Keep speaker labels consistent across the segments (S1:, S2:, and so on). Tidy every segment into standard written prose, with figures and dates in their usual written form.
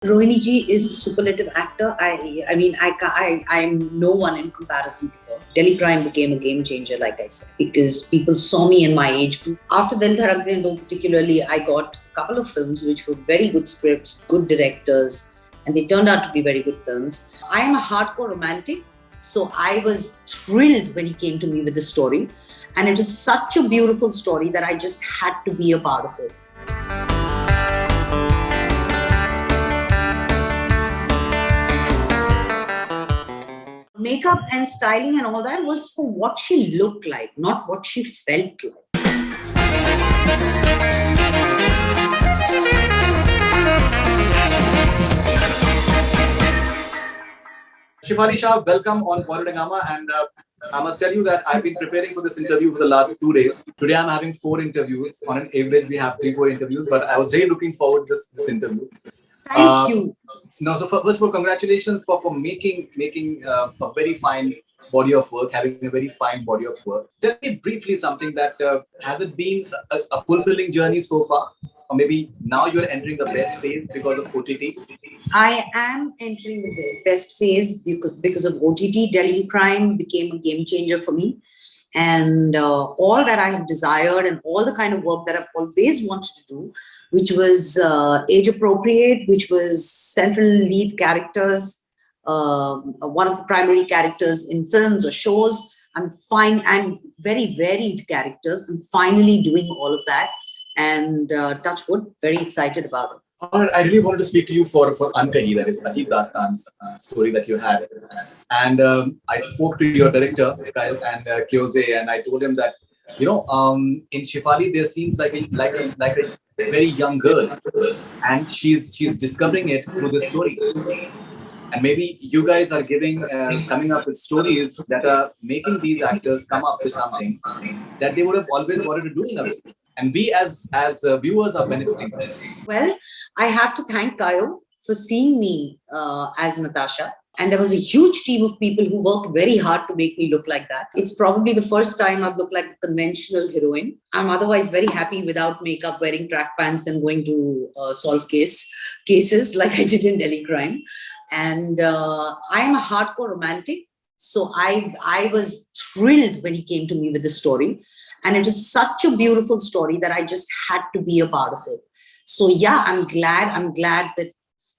S1: Rohini ji is a superlative actor. I'm no one in comparison to her. Delhi Crime became a game changer, like I said, because people saw me in my age group. After Dil Dhadak Din Do, particularly, I got a couple of films which were very good scripts, good directors, and they turned out to be very good films. I am a hardcore romantic, so I was thrilled when he came to me with the story. And it was such a beautiful story that I just had to be a part of it. Makeup and styling and all that was for what she looked like, not what she felt like.
S2: Shefali Shah, welcome on Panorama, and I must tell you that I've been preparing for this interview for the last 2 days. Today I'm having 4 interviews. On an average, we have 3-4 interviews, but I was really looking forward to this interview.
S1: Thank you.
S2: No, so first of all, congratulations for making a very fine body of work, having a very fine body of work. Tell me briefly something that has it been a fulfilling journey so far? Or maybe now you're entering the best phase because of OTT?
S1: I am entering the best phase because of OTT. Delhi Crime became a game changer for me. And all that I have desired and all the kind of work that I've always wanted to do, which was age appropriate, which was central lead characters, one of the primary characters in films or shows. I'm fine, and very varied characters. I'm finally doing all of that, and touch wood, very excited about it.
S2: All right, I really wanted to speak to you for Ankahi, that is Ajeeb Dastan's story that you had. And I spoke to your director, Kyle and Kyose, and I told him that, in Shefali, there seems like a very young girl, and she's discovering it through this story. And maybe you guys are coming up with stories that are making these actors come up with something that they would have always wanted to do in a way. And we as viewers are benefiting from it.
S1: Well, I have to thank Kayo for seeing me as Natasha. And there was a huge team of people who worked very hard to make me look like that. It's probably the first time I've looked like a conventional heroine. I'm otherwise very happy without makeup, wearing track pants and going to solve cases like I did in Delhi Crime. And I am a hardcore romantic. So I was thrilled when he came to me with the story. And it was such a beautiful story that I just had to be a part of it. So yeah, I'm glad that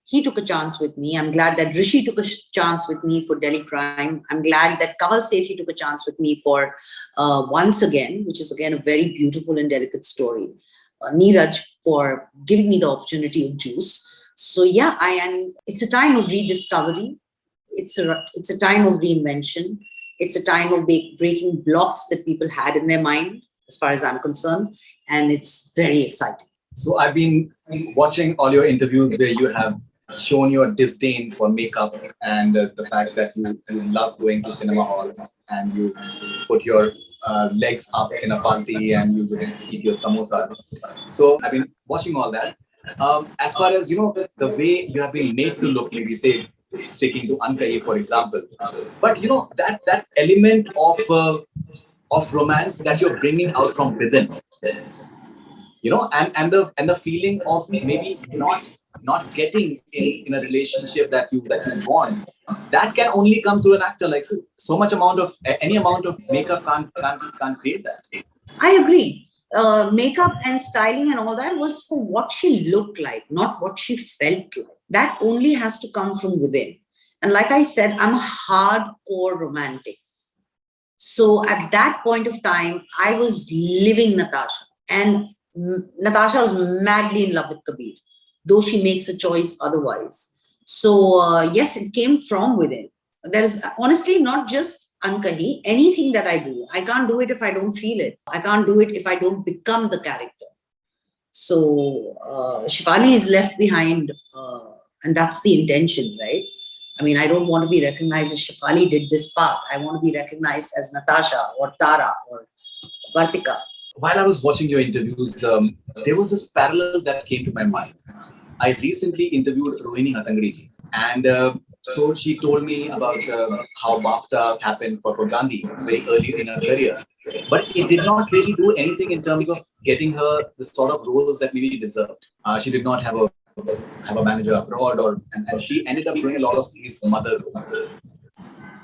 S1: he took a chance with me. I'm glad that Rishi took a chance with me for Delhi Crime. I'm glad that Kamal Sethi took a chance with me for Once Again, which is again a very beautiful and delicate story. Neeraj for giving me the opportunity of Juice. So yeah, it's a time of rediscovery. It's a time of reinvention. It's a time of breaking blocks that people had in their mind, as far as I'm concerned. And it's very exciting.
S2: So I've been watching all your interviews where you have shown your disdain for makeup and the fact that you love going to cinema halls and you put your legs up in a party and you just eat your samosas. So I've been watching all that. As far as, the way you have been made to look, maybe say, sticking to Ankahi, for example. But that element of romance that you're bringing out from within, and the feeling of maybe not getting in a relationship that you want, that can only come through an actor like you. Any amount of makeup can't create that.
S1: I agree. Makeup and styling and all that was for what she looked like, not what she felt like. That only has to come from within. And like I said, I'm a hardcore romantic. So at that point of time, I was living Natasha. And Natasha was madly in love with Kabir, though she makes a choice otherwise. So yes, it came from within. There's honestly not just Ankahi, anything that I do. I can't do it if I don't feel it. I can't do it if I don't become the character. So Shefali is left behind, and that's the intention, right? I mean, I don't want to be recognized as Shefali did this part. I want to be recognized as Natasha or Tara or Vartika.
S2: While I was watching your interviews, there was this parallel that came to my mind. I recently interviewed Rohini Hattangadi, and so she told me about how BAFTA happened for Gandhi very early in her career. But it did not really do anything in terms of getting her the sort of roles that maybe she deserved. She did not have a have a manager abroad, and she ended up doing a lot of these mother roles.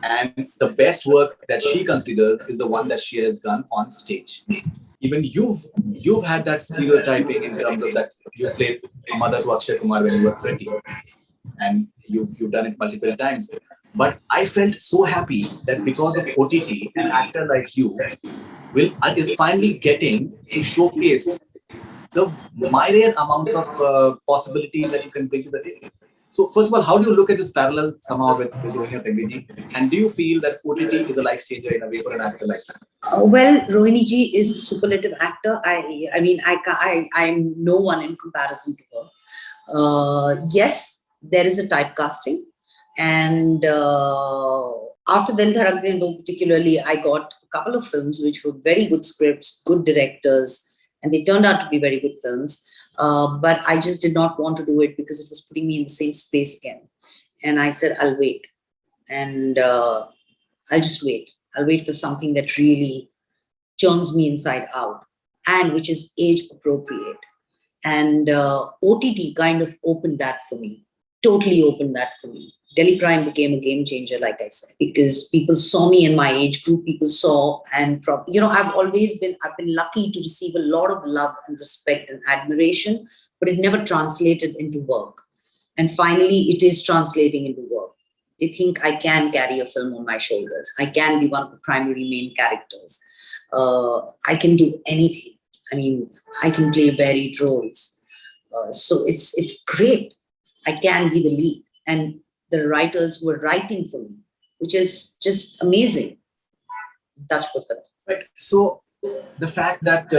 S2: And the best work that she considers is the one that she has done on stage. Even you've had that stereotyping in terms of that you played a mother to Akshay Kumar when you were 20, and you've done it multiple times. But I felt so happy that because of OTT, an actor like you is finally getting to showcase the myriad amounts of possibilities that you can bring to the table. So first of all, how do you look at this parallel somehow with Rohini Tengri? And do you feel that OTT is a life changer in a way for an actor like that?
S1: Well, Rohini ji is a superlative actor. I mean, I'm no one in comparison to her. Yes, there is a typecasting, and after Dil Dhadak Din Do, particularly, I got a couple of films which were very good scripts, good directors, and they turned out to be very good films. But I just did not want to do it because it was putting me in the same space again. And I said, I'll wait. And I'll just wait. I'll wait for something that really churns me inside out and which is age appropriate. And OTT kind of opened that for me, totally opened that for me. Delhi Crime became a game changer, like I said, because people saw me in my age group. People saw, and I've been lucky to receive a lot of love and respect and admiration, but it never translated into work. And finally, it is translating into work. They think I can carry a film on my shoulders. I can be one of the primary main characters. I can do anything. I mean, I can play varied roles. So it's great. I can be the lead. And the writers were writing for me, which is just amazing. Touch wood for that.
S2: Right. So the fact that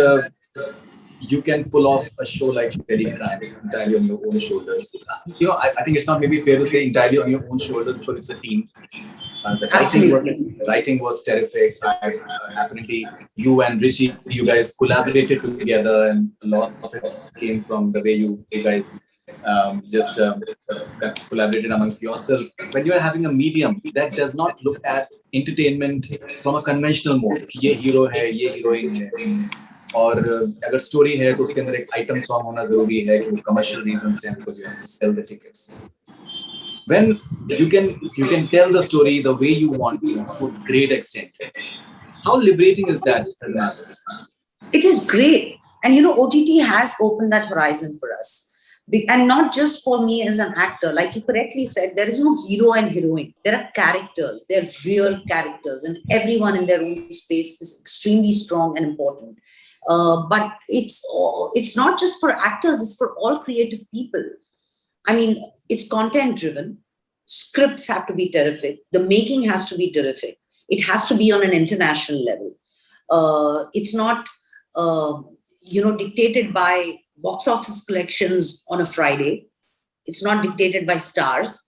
S2: you can pull off a show like Delhi Crime entirely on your own shoulders. I think it's not maybe fair to say entirely on your own shoulders because it's a team. The writing was terrific. Apparently, you and Rishi, you guys collaborated together, and a lot of it came from the way you guys collaborated amongst yourself. When you are having a medium that does not look at entertainment from a conventional mode, ये hero है, ये heroine है, और अगर story है तो उसके अंदर एक item song होना जरूरी है कि commercial reasons से because you have to sell the tickets. When you can tell the story the way you want to a great extent. How liberating is that as an artist?
S1: It is great. And OTT has opened that horizon for us. And not just for me as an actor. Like you correctly said, there is no hero and heroine. There are characters. They're real characters. And everyone in their own space is extremely strong and important. But it's not just for actors. It's for all creative people. I mean, it's content driven. Scripts have to be terrific. The making has to be terrific. It has to be on an international level. It's not, dictated by box office collections on a Friday. It's not dictated by stars.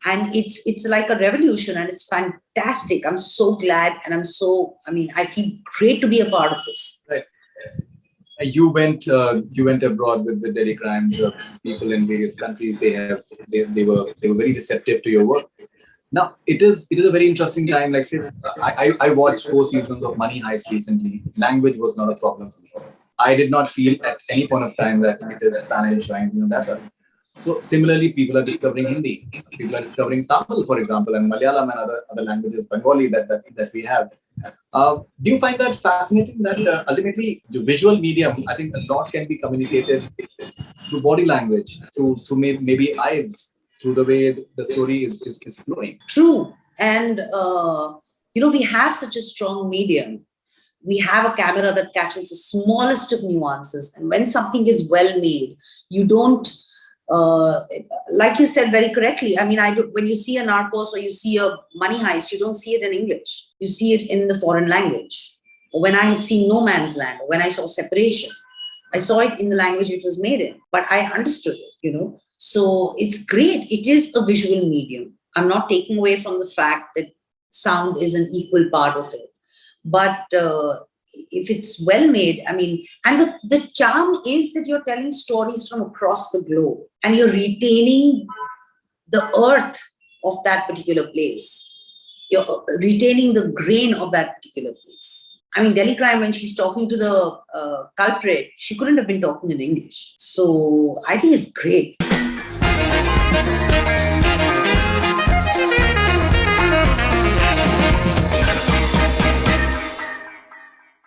S1: And it's like a revolution and it's fantastic. I'm so glad and I feel great to be a part of this.
S2: Right. You went abroad with the Delhi Crime. People in various countries, they were very receptive to your work. Now it is a very interesting time. Like I watched 4 seasons of Money Heist recently. Language was not a problem for me. I did not feel at any point of time that it is Spanish or anything of that sort. So similarly, people are discovering Hindi. People are discovering Tamil, for example, and Malayalam and other languages, Bengali that we have. Do you find that fascinating? That ultimately, the visual medium, I think a lot can be communicated through body language, through maybe eyes, through the way the story is flowing.
S1: True, and we have such a strong medium. We have a camera that catches the smallest of nuances, and when something is well made, you don't. Like you said very correctly, when you see a Narcos or you see a Money Heist, you don't see it in English. You see it in the foreign language. Or when I had seen No Man's Land, or when I saw Separation, I saw it in the language it was made in, but I understood it, So it's great. It is a visual medium. I'm not taking away from the fact that sound is an equal part of it. But if it's well made, and the charm is that you're telling stories from across the globe and you're retaining the earth of that particular place. You're retaining the grain of that particular place. Delhi Crime, when she's talking to the culprit, she couldn't have been talking in English. So I think it's great.